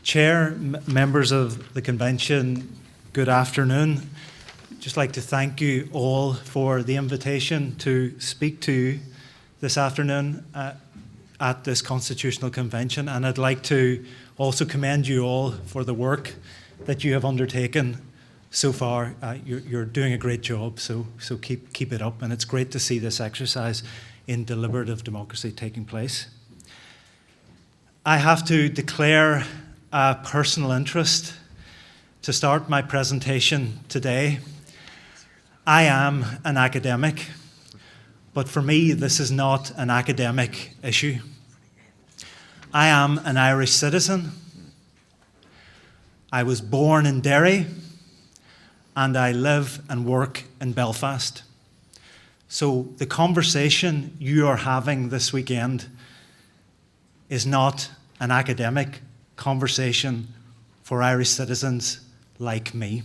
Chair, members of the Convention, good afternoon. Just like to thank you all for the invitation to speak to you this afternoon at this Constitutional Convention, and I'd like to also commend you all for the work that you have undertaken so far. You're doing a great job, so keep it up, and it's great to see this exercise in deliberative democracy taking place. I have to declare a personal interest to start my presentation today. I am an academic, but for me this is not an academic issue. I am an Irish citizen. I was born in Derry and I live and work in Belfast. So the conversation you are having this weekend is not an academic conversation for Irish citizens like me.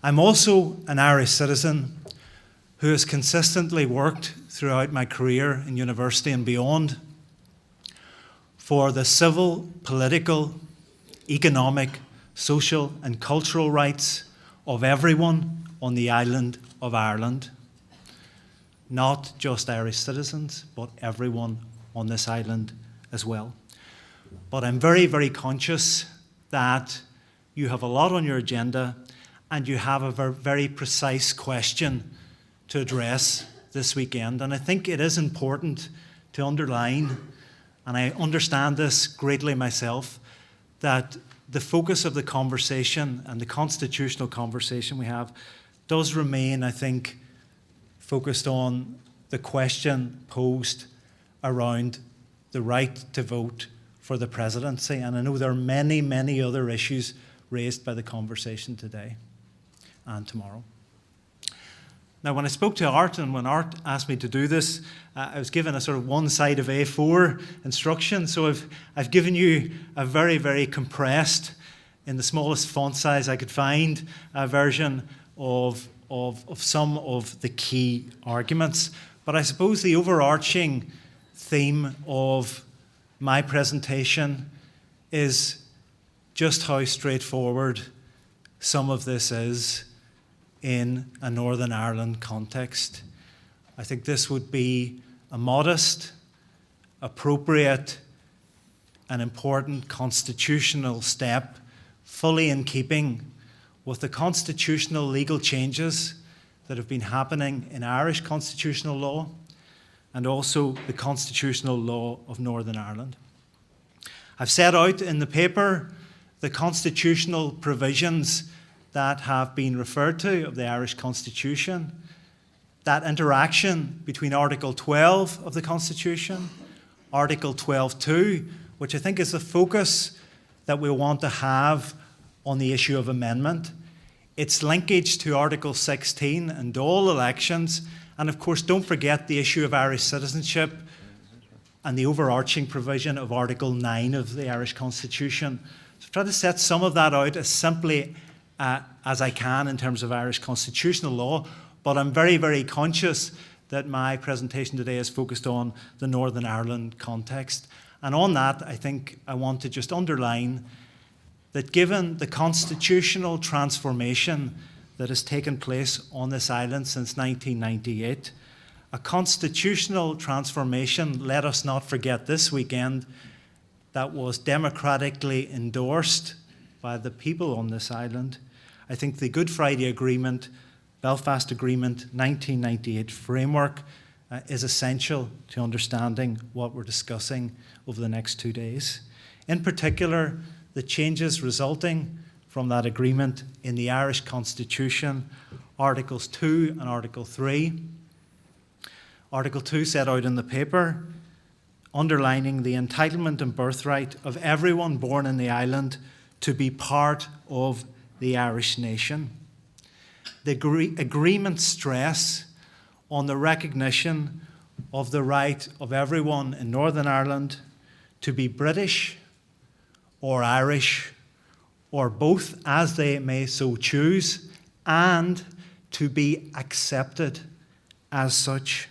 I'm also an Irish citizen who has consistently worked throughout my career in university and beyond for the civil, political, economic, social and cultural rights of everyone on the island of Ireland. Not just Irish citizens, but everyone on this island as well. But I'm very, very conscious that you have a lot on your agenda and you have a very precise question to address this weekend. And I think it is important to underline, and I understand this greatly myself, that the focus of the conversation and the constitutional conversation we have does remain, I think, focused on the question posed around the right to vote for the presidency. And I know there are many, many other issues raised by the conversation today and tomorrow. Now, when I spoke to Art, and when Art asked me to do this, I was given a sort of one side of A4 instruction. So I've given you a very, very compressed, in the smallest font size I could find, a version of some of the key arguments. But I suppose the overarching theme of my presentation is just how straightforward some of this is in a Northern Ireland context. I think this would be a modest, appropriate, and important constitutional step, fully in keeping with the constitutional legal changes that have been happening in Irish constitutional law and also the constitutional law of Northern Ireland. I've set out in the paper the constitutional provisions that have been referred to of the Irish Constitution, that interaction between Article 12 of the Constitution, Article 12.2, which I think is the focus that we want to have on the issue of amendment, its linkage to Article 16 and all elections, and of course don't forget the issue of Irish citizenship and the overarching provision of Article 9 of the Irish Constitution. So I've tried to set some of that out as simply as I can in terms of Irish constitutional law, but I'm very, very conscious that my presentation today is focused on the Northern Ireland context. And on that, I think I want to just underline that given the constitutional transformation that has taken place on this island since 1998, a constitutional transformation, let us not forget this weekend, that was democratically endorsed by the people on this island. I think the Good Friday Agreement, Belfast Agreement, 1998 framework is essential to understanding what we're discussing over the next 2 days. In particular, the changes resulting from that agreement in the Irish Constitution, Articles 2 and Article 3. Article 2 set out in the paper, underlining the entitlement and birthright of everyone born in the island to be part of the Irish nation. The agreement stress on the recognition of the right of everyone in Northern Ireland to be British or Irish or both as they may so choose, and to be accepted as such.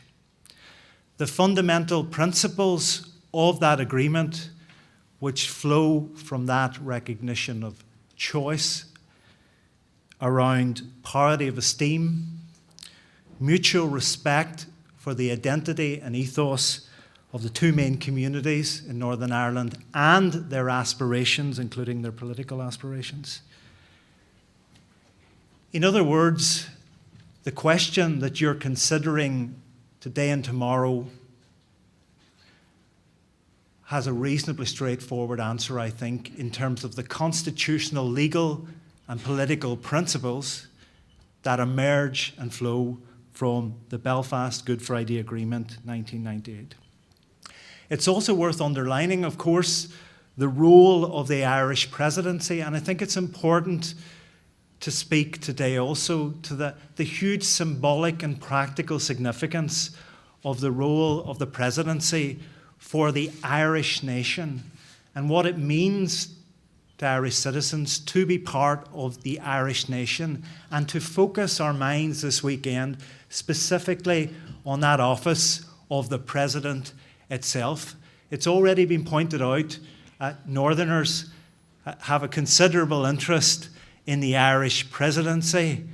The fundamental principles of that agreement which flow from that recognition of choice around parity of esteem, mutual respect for the identity and ethos of the two main communities in Northern Ireland and their aspirations, including their political aspirations. In other words, the question that you're considering today and tomorrow has a reasonably straightforward answer, I think, in terms of the constitutional, legal, and political principles that emerge and flow from the Belfast Good Friday Agreement 1998. It's also worth underlining, of course, the role of the Irish presidency, and I think it's important to speak today also to the huge symbolic and practical significance of the role of the presidency for the Irish nation and what it means to Irish citizens to be part of the Irish nation, and to focus our minds this weekend specifically on that office of the President itself. It's already been pointed out, Northerners have a considerable interest in the Irish presidency,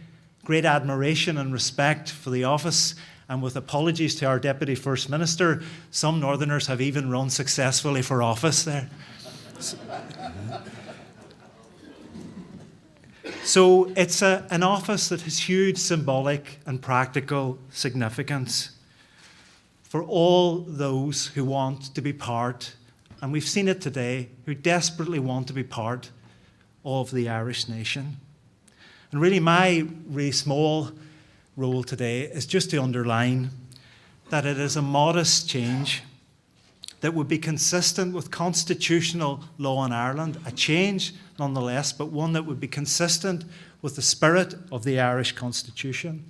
great admiration and respect for the office, and with apologies to our Deputy First Minister, some Northerners have even run successfully for office there. So it's an office that has huge symbolic and practical significance for all those who want to be part, and we've seen it today, who desperately want to be part of the Irish nation. And really my really small role today is just to underline that it is a modest change that would be consistent with constitutional law in Ireland, a change nonetheless, but one that would be consistent with the spirit of the Irish Constitution,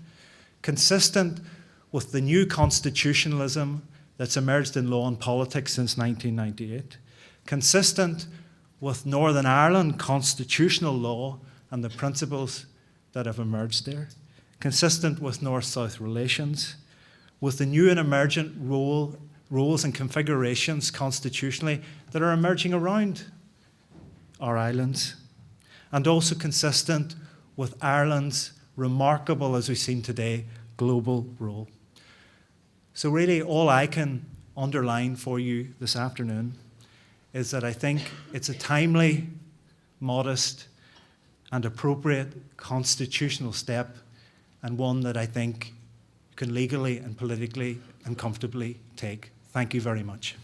consistent with the new constitutionalism that's emerged in law and politics since 1998, consistent with Northern Ireland constitutional law and the principles that have emerged there, consistent with North-South relations, with the new and emergent roles and configurations constitutionally that are emerging around our islands, and also consistent with Ireland's remarkable, as we've seen today, global role. So really all I can underline for you this afternoon is that I think it's a timely, modest, and appropriate constitutional step, and one that I think you can legally and politically and comfortably take. Thank you very much.